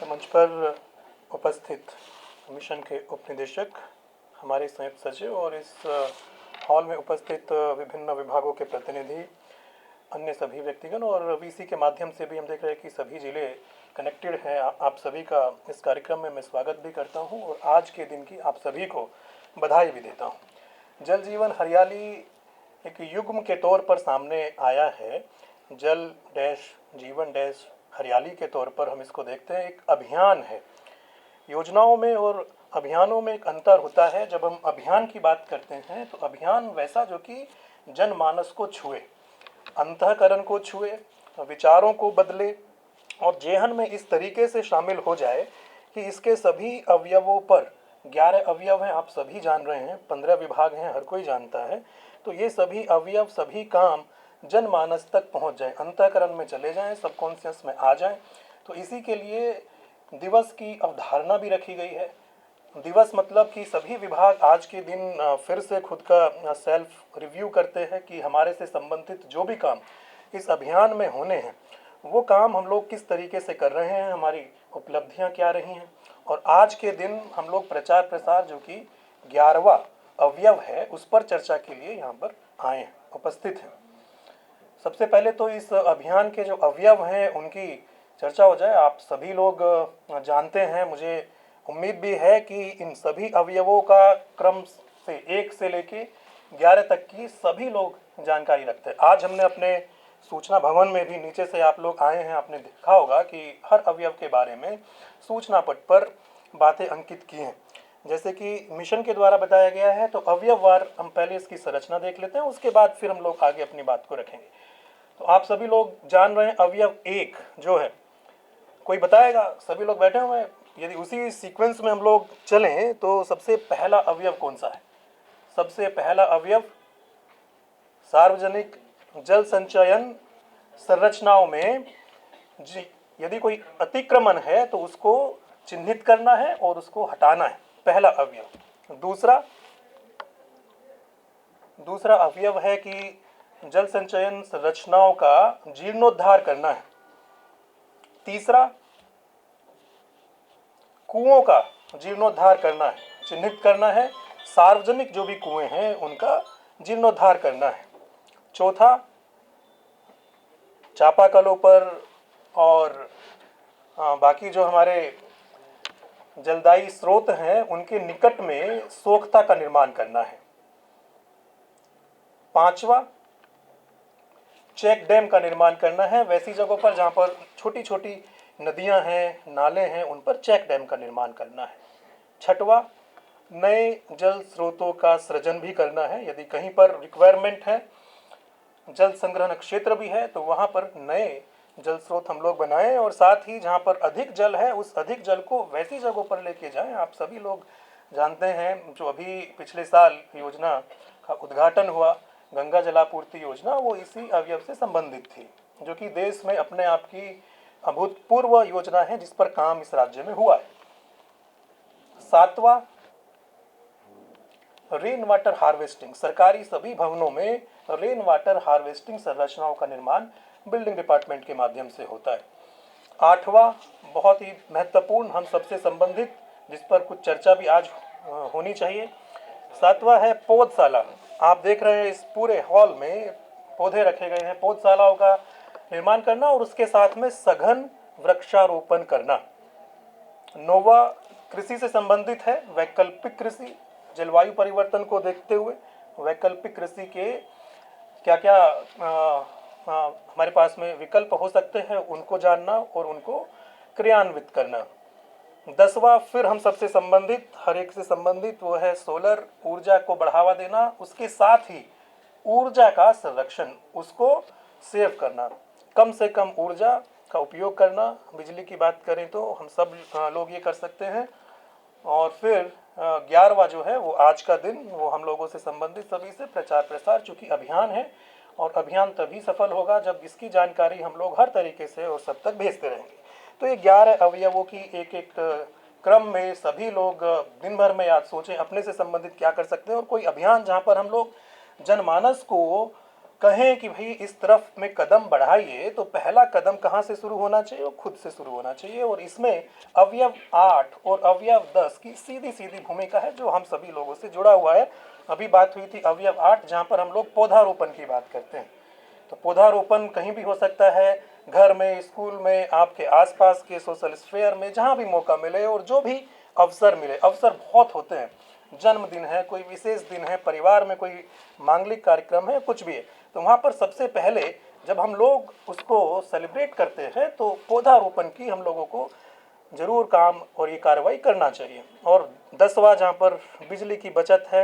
मंच पर उपस्थित मिशन के उपनिदेशक, हमारे संयुक्त सचिव और इस हॉल में उपस्थित विभिन्न विभागों के प्रतिनिधि, अन्य सभी व्यक्तिगण और वीसी के माध्यम से भी हम देख रहे हैं कि सभी जिले कनेक्टेड हैं। आप सभी का इस कार्यक्रम में मैं स्वागत भी करता हूं और आज के दिन की आप सभी को बधाई भी देता हूं। जल जीवन हरियाली एक युग्म के तौर पर सामने आया है। जल डैश जीवन डैश हरियाली के तौर पर हम इसको देखते हैं, एक अभियान है। योजनाओं में और अभियानों में एक अंतर होता है। जब हम अभियान की बात करते हैं तो अभियान वैसा जो कि जनमानस को छुए, अंतःकरण को छुए, विचारों को बदले और जेहन में इस तरीके से शामिल हो जाए कि इसके सभी अवयवों पर 11 अवयव हैं, आप सभी जान रहे हैं, 15 विभाग हैं, हर कोई जानता है। तो ये सभी अवयव, सभी काम जनमानस तक पहुंच जाए, अंतःकरण में चले जाएं, सबकॉन्शियस में आ जाएं। तो इसी के लिए दिवस की अवधारणा भी रखी गई है। दिवस मतलब कि सभी विभाग आज के दिन फिर से खुद का सेल्फ रिव्यू करते हैं कि हमारे से संबंधित जो भी काम इस अभियान में होने हैं वो काम हम लोग किस तरीके से कर रहे हैं, हमारी उपलब्धियां क्या रही हैं। और आज के दिन हम लोग प्रचार प्रसार जो कि 11वां अवयव है उस पर चर्चा के लिए यहाँ पर आए हैं, उपस्थित हैं। सबसे पहले तो इस अभियान के जो अवयव हैं उनकी चर्चा हो जाए। आप सभी लोग जानते हैं, मुझे उम्मीद भी है कि इन सभी अवयवों का क्रम से 1 से लेके 11 तक की सभी लोग जानकारी रखते हैं। आज हमने अपने सूचना भवन में भी, नीचे से आप लोग आए हैं, आपने देखा होगा कि हर अवयव के बारे में सूचना पट पर बातें अंकित की हैं। जैसे कि मिशन के द्वारा बताया गया है, तो अवयववार हम पहले इसकी संरचना देख लेते हैं, उसके बाद फिर हम लोग आगे अपनी बात को रखेंगे। तो आप सभी लोग जान रहे हैं अवयव 1 जो है, कोई बताएगा? सभी लोग बैठे हुए हैं, यदि उसी सीक्वेंस में हम लोग चलें तो सबसे पहला अवयव कौन सा है? सबसे पहला अवयव सार्वजनिक जल संचयन संरचनाओं में जी यदि कोई अतिक्रमण है तो उसको चिन्हित करना है और उसको हटाना है, पहला अवयव। दूसरा अवयव है कि जल संचयन संरचनाओं का जीर्णोद्धार करना है। तीसरा, कुओं का जीर्णोद्धार करना है, चिन्हित करना है, सार्वजनिक जो भी कुएं हैं उनका जीर्णोद्धार करना है। चौथा, चापाकलों पर और बाकी जो हमारे जलदायी स्रोत हैं उनके निकट में सोख्ता का निर्माण करना है। पांचवा, चेक डैम का निर्माण करना है, वैसी जगहों पर जहां पर छोटी छोटी नदियां हैं, नाले हैं, उन पर चेक डैम का निर्माण करना है। छठवा, नए जल स्रोतों का सृजन भी करना है। यदि कहीं पर रिक्वायरमेंट है, जल संग्रहण क्षेत्र भी है, तो वहां पर नए जल स्रोत हम लोग बनाएं और साथ ही जहां पर अधिक जल है उस अधिक जल को वैसी जगहों पर लेके जाएं। आप सभी लोग जानते हैं, जो अभी पिछले साल योजना का उद्घाटन हुआ, गंगा जलापूर्ति योजना, वो इसी अवयव से संबंधित थी, जो कि देश में अपने आप की अभूतपूर्व योजना है जिस पर काम इस राज्य में हुआ है। सातवां, रेन वाटर हार्वेस्टिंग, सरकारी सभी भवनों में रेन वाटर हार्वेस्टिंग संरचनाओं का निर्माण बिल्डिंग डिपार्टमेंट के माध्यम से होता है। आठवां, बहुत ही महत्वपूर्ण, हम सबसे संबंधित, जिस पर कुछ चर्चा भी आज होनी चाहिए, सातवां है पौधशाला। आप देख रहे हैं इस पूरे हॉल में पौधे रखे गए हैं, पौधशालाओं का निर्माण करना और उसके साथ में सघन वृक्षारोपण करना। नौवां, कृषि से संबंधित है, वैकल्पिक कृषि, जलवायु परिवर्तन को देखते हुए वैकल्पिक कृषि के क्या क्या हमारे पास में विकल्प हो सकते हैं उनको जानना और उनको क्रियान्वित करना। 10वां, फिर हम सबसे संबंधित, हर एक से संबंधित, वो है सोलर ऊर्जा को बढ़ावा देना, उसके साथ ही ऊर्जा का संरक्षण, उसको सेव करना, कम से कम ऊर्जा का उपयोग करना। बिजली की बात करें तो हम सब लोग ये कर सकते हैं। और फिर 11वां जो है वो आज का दिन, वो हम लोगों से संबंधित सभी से प्रचार प्रसार, चूँकि अभियान है और अभियान तभी सफल होगा जब इसकी जानकारी हम लोग हर तरीके से और सब तक भेजते रहेंगे। तो ये 11 अवयवों की एक एक क्रम में सभी लोग दिन भर में याद सोचें अपने से संबंधित क्या कर सकते हैं, और कोई अभियान जहाँ पर हम लोग जनमानस को कहें कि भाई इस तरफ में कदम बढ़ाइए, तो पहला कदम कहाँ से शुरू होना चाहिए? वो खुद से शुरू होना चाहिए। और इसमें अवयव 8 और अवयव 10 की सीधी सीधी भूमिका है, जो हम सभी लोगों से जुड़ा हुआ है। अभी बात हुई थी अवयव 8, जहाँ पर हम लोग पौधारोपण की बात करते हैं। तो पौधारोपण कहीं भी हो सकता है, घर में, स्कूल में, आपके आसपास के सोशल स्फेयर में, जहाँ भी मौका मिले और जो भी अवसर मिले। अवसर बहुत होते हैं, जन्मदिन है, कोई विशेष दिन है, परिवार में कोई मांगलिक कार्यक्रम है, कुछ भी है, तो वहाँ पर सबसे पहले जब हम लोग उसको सेलिब्रेट करते हैं तो पौधारोपण की हम लोगों को जरूर काम और ये कार्रवाई करना चाहिए। और 10वां, जहाँ पर बिजली की बचत है,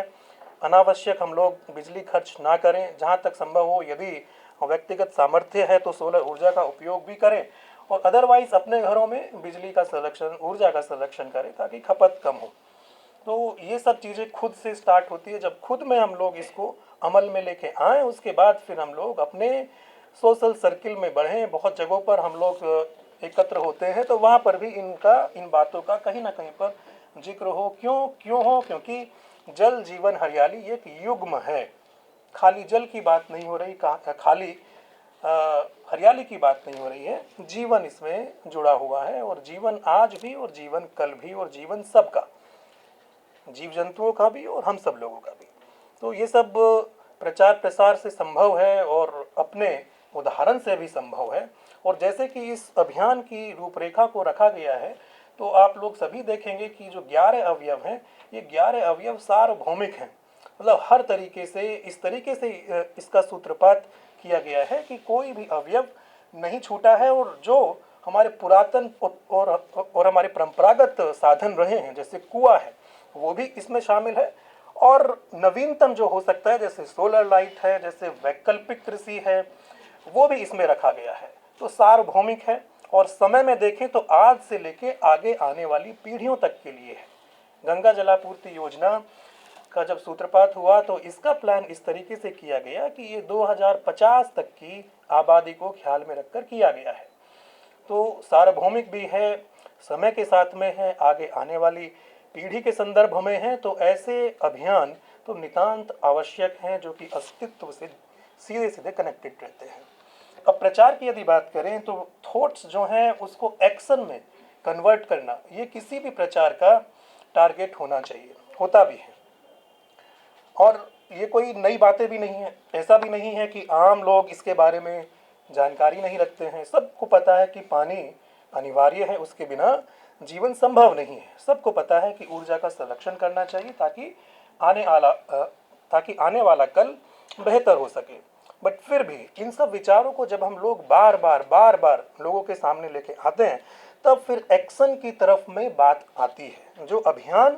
अनावश्यक हम लोग बिजली खर्च ना करें। जहाँ तक संभव हो, यदि व्यक्तिगत सामर्थ्य है तो सोलर ऊर्जा का उपयोग भी करें, और अदरवाइज अपने घरों में बिजली का संरक्षण, ऊर्जा का संरक्षण करें ताकि खपत कम हो। तो ये सब चीज़ें खुद से स्टार्ट होती है। जब खुद में हम लोग इसको अमल में लेके आएँ, उसके बाद फिर हम लोग अपने सोशल सर्किल में बढ़ें। बहुत जगहों पर हम लोग एकत्र होते हैं, तो वहाँ पर भी इन बातों का कहीं ना कहीं पर जिक्र हो। क्यों हो? क्योंकि जल जीवन हरियाली एक युग्म है। खाली जल की बात नहीं हो रही, खाली हरियाली की बात नहीं हो रही है। जीवन इसमें जुड़ा हुआ है, और जीवन आज भी, और जीवन कल भी, और जीवन सबका, जीव जंतुओं का भी और हम सब लोगों का भी। तो ये सब प्रचार प्रसार से संभव है और अपने उदाहरण से भी संभव है। और जैसे कि इस अभियान की रूपरेखा को रखा गया है, तो आप लोग सभी देखेंगे कि जो 11 अवयव हैं, ये 11 अवयव सार्वभौमिक हैं। मतलब हर तरीके से, इस तरीके से इसका सूत्रपात किया गया है कि कोई भी अवयव नहीं छूटा है। और जो हमारे पुरातन और हमारे परंपरागत साधन रहे हैं, जैसे कुआं है, वो भी इसमें शामिल है। और नवीनतम जो हो सकता है, जैसे सोलर लाइट है, जैसे वैकल्पिक कृषि है, वो भी इसमें रखा गया है। तो सार्वभौमिक है, और समय में देखें तो आज से लेके आगे आने वाली पीढ़ियों तक के लिए है। गंगा जलापूर्ति योजना का जब सूत्रपात हुआ, तो इसका प्लान इस तरीके से किया गया कि ये 2050 तक की आबादी को ख्याल में रखकर किया गया है। तो सार्वभौमिक भी है, समय के साथ में है, आगे आने वाली पीढ़ी के संदर्भ में है। तो ऐसे अभियान तो नितांत आवश्यक हैं, जो कि अस्तित्व से सीधे सीधे कनेक्टेड रहते हैं। अब प्रचार की यदि बात करें, तो थॉट्स जो हैं उसको एक्शन में कन्वर्ट करना, ये किसी भी प्रचार का टारगेट होना चाहिए, होता भी है। और ये कोई नई बातें भी नहीं है। ऐसा भी नहीं है कि आम लोग इसके बारे में जानकारी नहीं रखते हैं। सबको पता है कि पानी अनिवार्य है, उसके बिना जीवन संभव नहीं है। सबको पता है कि ऊर्जा का संरक्षण करना चाहिए ताकि आने वाला कल बेहतर हो सके। बट फिर भी इन सब विचारों को जब हम लोग बार बार लोगों के सामने लेके आते हैं, तब फिर एक्शन की तरफ में बात आती है, जो अभियान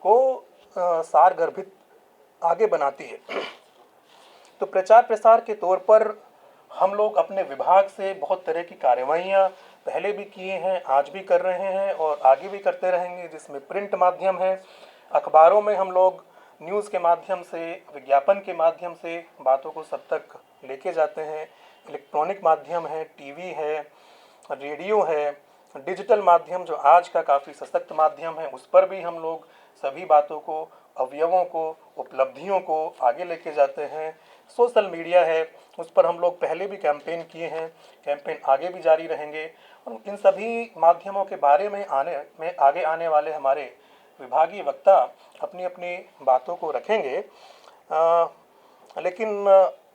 को सारगर्भित आगे बनाती है। तो प्रचार प्रसार के तौर पर हम लोग अपने विभाग से बहुत तरह की कार्रवाइयाँ पहले भी किए हैं, आज भी कर रहे हैं और आगे भी करते रहेंगे, जिसमें प्रिंट माध्यम है, अखबारों में हम लोग न्यूज़ के माध्यम से, विज्ञापन के माध्यम से बातों को सब तक लेके जाते हैं। इलेक्ट्रॉनिक माध्यम है, टीवी है, रेडियो है, डिजिटल माध्यम जो आज का काफ़ी सशक्त माध्यम है, उस पर भी हम लोग सभी बातों को, अवयवों को, उपलब्धियों को आगे लेके जाते हैं। सोशल मीडिया है, उस पर हम लोग पहले भी कैंपेन किए हैं, कैंपेन आगे भी जारी रहेंगे। और इन सभी माध्यमों के बारे में आगे आने वाले हमारे विभागीय वक्ता अपनी अपनी बातों को रखेंगे। लेकिन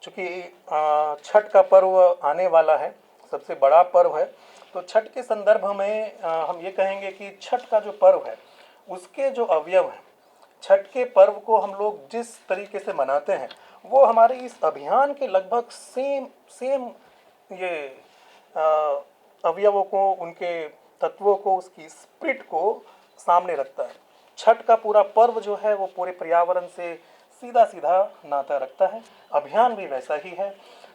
चूँकि छठ का पर्व आने वाला है, सबसे बड़ा पर्व है, तो छठ के संदर्भ में हम ये कहेंगे कि छठ का जो पर्व है, उसके जो अवयव हैं, छठ के पर्व को हम लोग जिस तरीके से मनाते हैं, वो हमारे इस अभियान के लगभग सेम ये अवयवों को, उनके तत्वों को, उसकी स्पिरिट को सामने रखता है। छठ का पूरा पर्व जो है वो पूरे पर्यावरण से सीधा सीधा नाता रखता है। अभियान भी वैसा ही है।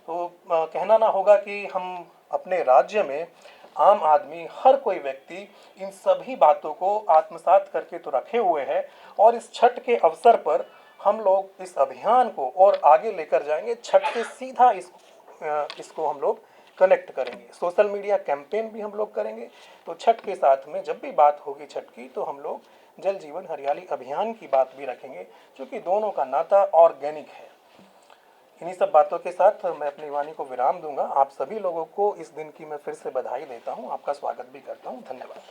तो कहना ना होगा कि हम अपने राज्य में आम आदमी, हर कोई व्यक्ति इन सभी बातों को आत्मसात करके तो रखे हुए है, और इस छठ के अवसर पर हम लोग इस अभियान को और आगे लेकर जाएंगे। छठ से सीधा इसको हम लोग कनेक्ट करेंगे। सोशल मीडिया कैंपेन भी हम लोग करेंगे। तो छठ के साथ में जब भी बात होगी छठ की, तो हम लोग जल जीवन हरियाली अभियान की बात भी रखेंगे, क्योंकि दोनों का नाता ऑर्गेनिक है। इन्हीं सब बातों के साथ मैं अपनी वाणी को विराम दूंगा। आप सभी लोगों को इस दिन की मैं फिर से बधाई देता हूँ, आपका स्वागत भी करता हूँ। धन्यवाद।